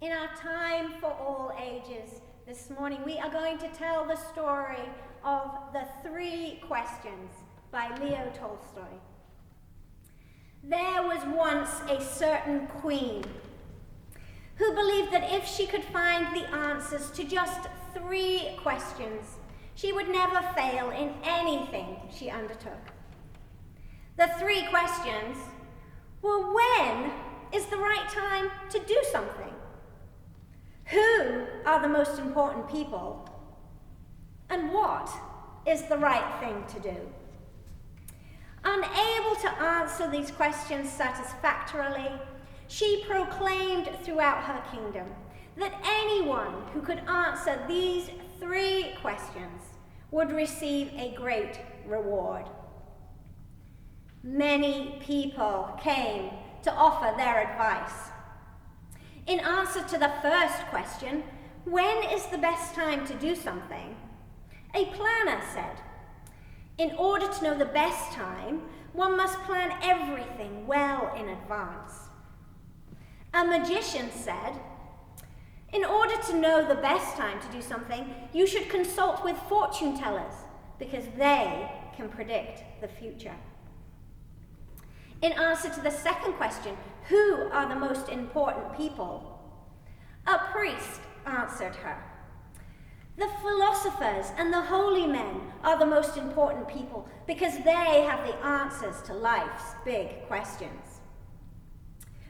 In our time for all ages this morning, we are going to tell the story of the 3 Questions by Leo Tolstoy. There was once a certain queen who believed that if she could find the answers to just 3 questions, she would never fail in anything she undertook. The 3 questions were: when is the right time to do something? Who are the most important people? And what is the right thing to do? Unable to answer these questions satisfactorily, she proclaimed throughout her kingdom that anyone who could answer these 3 questions would receive a great reward. Many people came to offer their advice. In answer to the first question, when is the best time to do something, a planner said, in order to know the best time, one must plan everything well in advance. A magician said, in order to know the best time to do something, you should consult with fortune tellers because they can predict the future. In answer to the second question, who are the most important people, a priest answered her. The philosophers and the holy men are the most important people because they have the answers to life's big questions.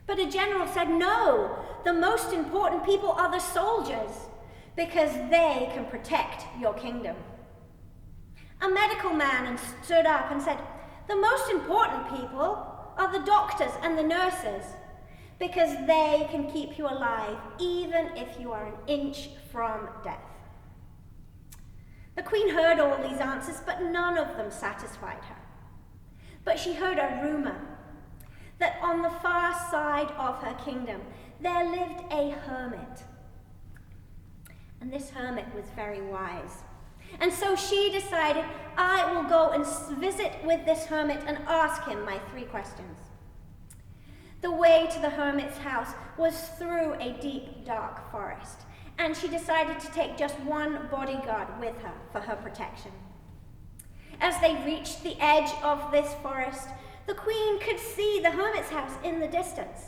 But a general said, no, the most important people are the soldiers because they can protect your kingdom. A medical man stood up and said, the most important people are the doctors and the nurses because they can keep you alive even if you are an inch from death. The queen heard all these answers, but none of them satisfied her. But she heard a rumor that on the far side of her kingdom there lived a hermit. And this hermit was very wise. And so she decided, I will go and visit with this hermit and ask him my 3 questions. The way to the hermit's house was through a deep, dark forest, and she decided to take just one bodyguard with her for her protection. As they reached the edge of this forest, the queen could see the hermit's house in the distance.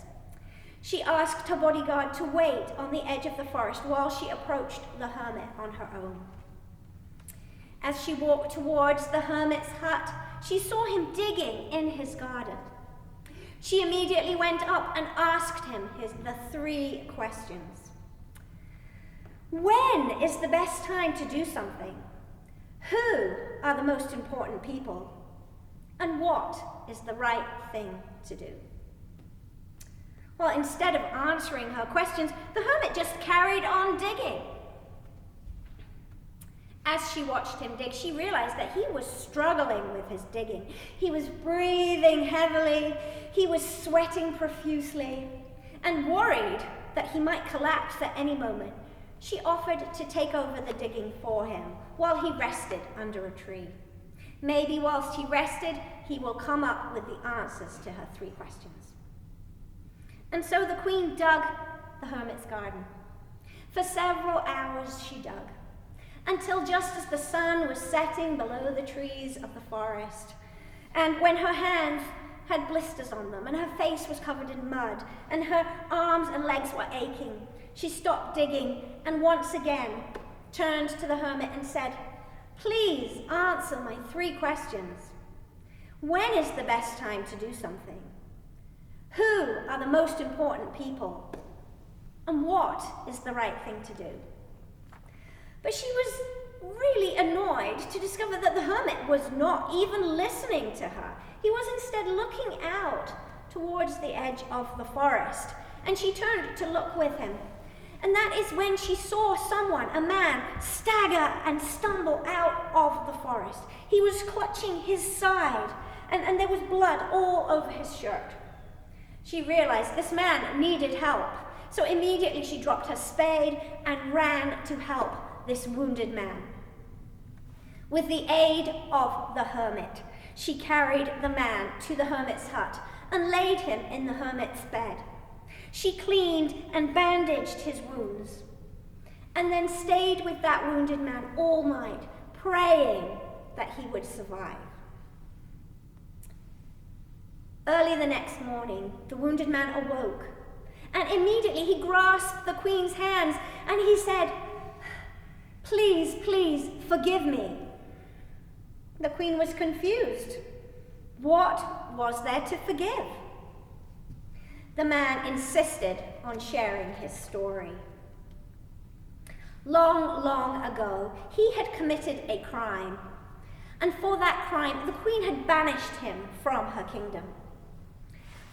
She asked her bodyguard to wait on the edge of the forest while she approached the hermit on her own. As she walked towards the hermit's hut, she saw him digging in his garden. She immediately went up and asked him the 3 questions. When is the best time to do something? Who are the most important people? And what is the right thing to do? Well, instead of answering her questions, the hermit just carried on digging. As she watched him dig, she realized that he was struggling with his digging. He was breathing heavily, he was sweating profusely, and worried that he might collapse at any moment, she offered to take over the digging for him while he rested under a tree. Maybe whilst he rested, he will come up with the answers to her 3 questions. And so the queen dug the hermit's garden. For several hours she dug, until just as the sun was setting below the trees of the forest, and when her hands had blisters on them, and her face was covered in mud, and her arms and legs were aching, she stopped digging and once again turned to the hermit and said, please answer my 3 questions. When is the best time to do something? Who are the most important people? And what is the right thing to do? But she was really annoyed to discover that the hermit was not even listening to her. He was instead looking out towards the edge of the forest, and she turned to look with him. And that is when she saw someone, a man, stagger and stumble out of the forest. He was clutching his side, and there was blood all over his shirt. She realized this man needed help, so immediately she dropped her spade and ran to help this wounded man. With the aid of the hermit, she carried the man to the hermit's hut and laid him in the hermit's bed. She cleaned and bandaged his wounds, and then stayed with that wounded man all night, praying that he would survive. Early the next morning, the wounded man awoke, and immediately he grasped the queen's hands, and he said, "Please, please, forgive me." The queen was confused. What was there to forgive? The man insisted on sharing his story. Long, long ago, he had committed a crime, and for that crime, the queen had banished him from her kingdom.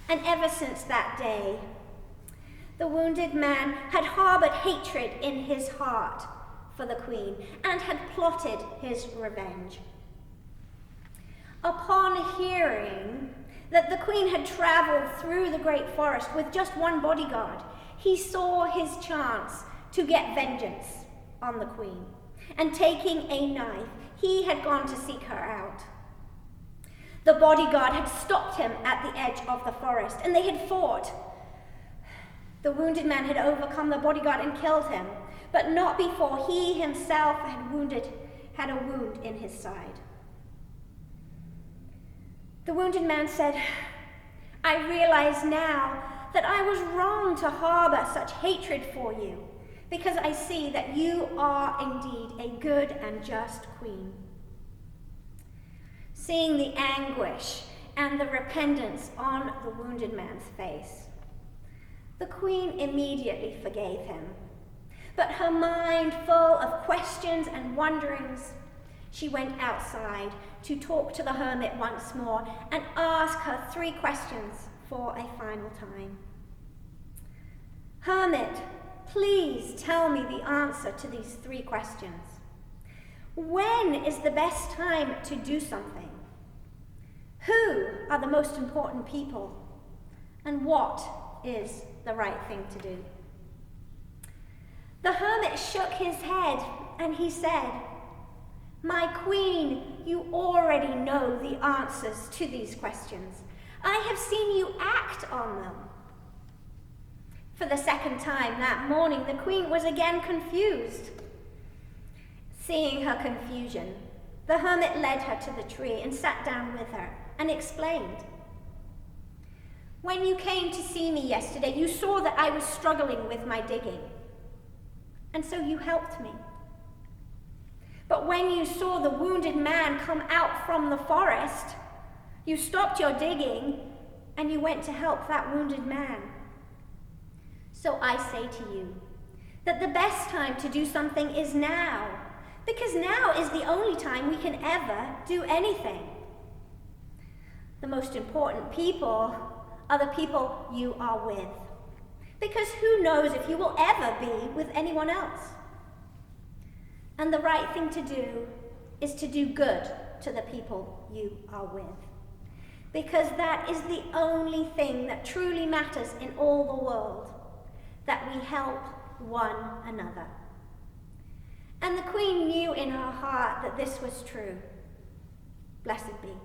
And ever since that day, the wounded man had harbored hatred in his heart for the queen and had plotted his revenge. Upon hearing that the queen had traveled through the great forest with just one bodyguard, he saw his chance to get vengeance on the queen, and taking a knife, he had gone to seek her out. The bodyguard had stopped him at the edge of the forest, and they had fought. The wounded man had overcome the bodyguard and killed him, but not before he himself had a wound in his side. The wounded man said, "I realize now that I was wrong to harbor such hatred for you, because I see that you are indeed a good and just queen." Seeing the anguish and the repentance on the wounded man's face, the queen immediately forgave him. But her mind full of questions and wonderings, she went outside to talk to the hermit once more and ask her 3 questions for a final time. "Hermit, please tell me the answer to these 3 questions. When is the best time to do something? Who are the most important people? And what is the right thing to do?" The hermit shook his head and he said, "My queen, you already know the answers to these questions. I have seen you act on them." For the second time that morning, the queen was again confused. Seeing her confusion, the hermit led her to the tree and sat down with her and explained. "When you came to see me yesterday, you saw that I was struggling with my digging, and so you helped me. But when you saw the wounded man come out from the forest, you stopped your digging and you went to help that wounded man. So I say to you that the best time to do something is now, because now is the only time we can ever do anything. The most important people are the people you are with, because who knows if you will ever be with anyone else. And the right thing to do is to do good to the people you are with, because that is the only thing that truly matters in all the world, that we help one another." And the queen knew in her heart that this was true. Blessed be.